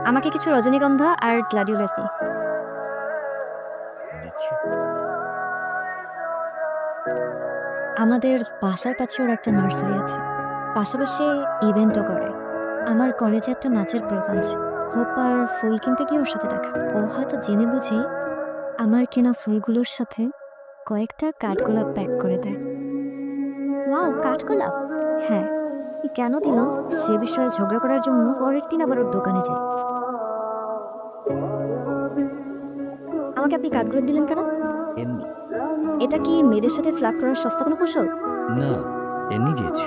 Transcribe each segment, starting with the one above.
আমাকে কিছু রজনীগন্ধা আর গ্ল্যাডিওলাস দিই। দিচ্ছি। আমাদের বাসার কাছে ওর একটা নার্সারি আছে, পাশাপাশি ইভেন্টও করে। আমার কলেজে একটা নাচের প্রোগ্রাম আছে, খোপ আর ফুল কিনতে গিয়ে ওর সাথে দেখা। ও হয়তো জেনে বুঝি আমার কেনা ফুলগুলোর সাথে কয়েকটা কাঠগোলাপ প্যাক করে দেয়। ওয়াও, কাঠগোলাপ! হ্যাঁ, কেন দিল সে বিষয়ে ঝগড়া করার জন্য পরের দিন আবার ওর দোকানে যাই। আমাকে আপনি কাঠগোলাপ দিলেন কেন? এমনি। এটা কি মেয়েদের সাথে ফ্লার্ট করার সস্তা কোনো কৌশল? না, এমনি দিয়েছি।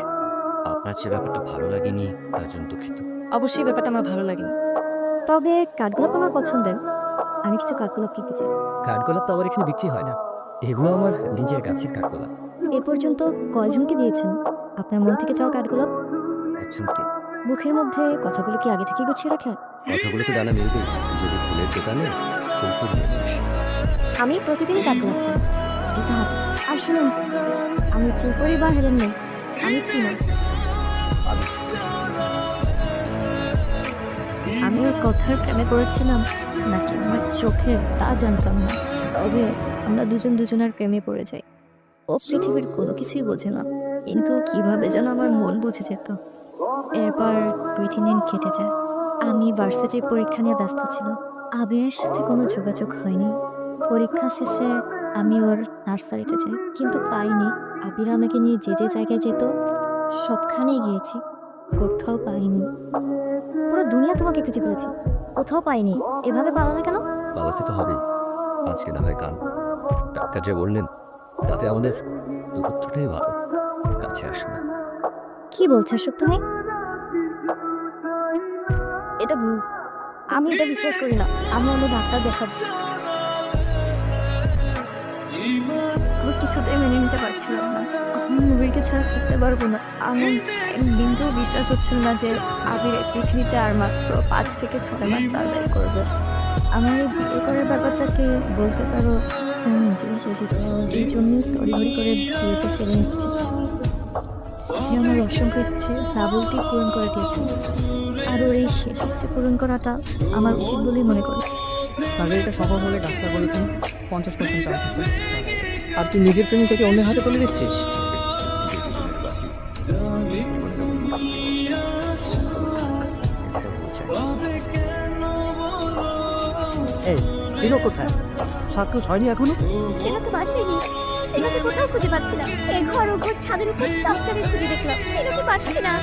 আপনার যে ব্যাপারটা ভালো লাগেনি তার জন্য দুঃখিত। অবশ্যই ব্যাপারটা আমার ভালো লাগেনি, তবে কাঠগোলাপ আমার পছন্দের। আমি কিছু কাঠগোলাপ কিনতে চাই। কাঠগোলাপ তো আমার এখানে বিক্রি হয় না, এগুলো আমার নিজের গাছের কাঠগোলাপ। এ পর্যন্ত কয়জনকে দিয়েছেন আপনার মন থেকে চাওয়া কাঠগোলাপ? একজনকে। মুখের মধ্যে কথাগুলো কি আগে থেকে গুছিয়ে রাখে? কথাগুলো তো ডানা মেলবে যদি ফুলের দোকানে ফুল ফুল নিয়ে আসে। আমি প্রতিদিনই কাঠগোলাপ চাই, দিতে হবে। আর শুনুন, আমি ফুলপরি বা হেলেন নেই, আমি চিনি। আমি ওর কথার প্রেমে পড়েছিলাম নাকি আমার চোখের তা জানতাম না, তবে আমরা দুজন দুজনের প্রেমে পড়ে যাই। ও পৃথিবীর কোনো কিছুই বোঝে না, কিন্তু কিভাবে যেন আমার মন বুঝে যেত। এরপর 2-3 দিন কেটে যায়। আমি ভার্সিটির পরীক্ষা নিয়ে ব্যস্ত ছিলাম, আবিরের সাথে কোনো যোগাযোগ হয়নি। পরীক্ষা শেষে আমি ওর নার্সারিতে যাই, কিন্তু পাইনি। আবির আমাকে নিয়ে যে যে জায়গায় যেত সবখানেই গিয়েছি, কোথাও পাইনি। পুরো দুনিয়া তোমাকে খুঁজে পেয়েছি, কোথাও পাইনি। এভাবে পালালে কেন? পালাতে তো হবেই, আজকে না হয় কাল। ডাক্তার যে বললেন তাতে আমাদের দূরত্বটাই ভালো, কাছে আসে না। কি বলছো এসব তুমি? এটা ভুল, আমি এটা বিশ্বাস করি না। আমি অন্য ডাক্তার দেখাবো। আমি কিছুতেই মেনে নিতে পারছিলাম না, আমি নবীরকে ছাড়া থাকতে পারবো না। আমার বিন্দুও বিশ্বাস হচ্ছিল না যে আবির এই পৃথিবীতে আর মাত্র 5 থেকে 6 মাস সার্ভাইভ করবে। আমার এই বিয়ে করার ব্যাপারটাকে বলতে পারো আমি নিজেই শেষ হচ্ছে। এই জন্যই তড়িঘড়ি করে বিয়েটা সেরে নিচ্ছি। সে আমার অসংখ্য ইচ্ছে না বলতেই পূরণ করে দিয়েছে, আর ওর এই শেষ ইচ্ছে পূরণ করাটা আমার উচিত বলেই মনে করি। সার্জারিটা সফল হলে ডাক্তার বলেছেন 50% চান্স আছে। আর তুই নিজের প্রেমী থেকে অন্যের হাতে তুলে দিচ্ছিস? এই দিনও কোথায়? সাক্ষুষ হয়নি এখনো? সেটা তো বাসেনি, সেটাকে কোথাও খুঁজে পাচ্ছি না। এই ঘর ও ঘর ছাদের উপর সব জায়গায় খুঁজে দেখলাম, সেটাকে পাচ্ছি না।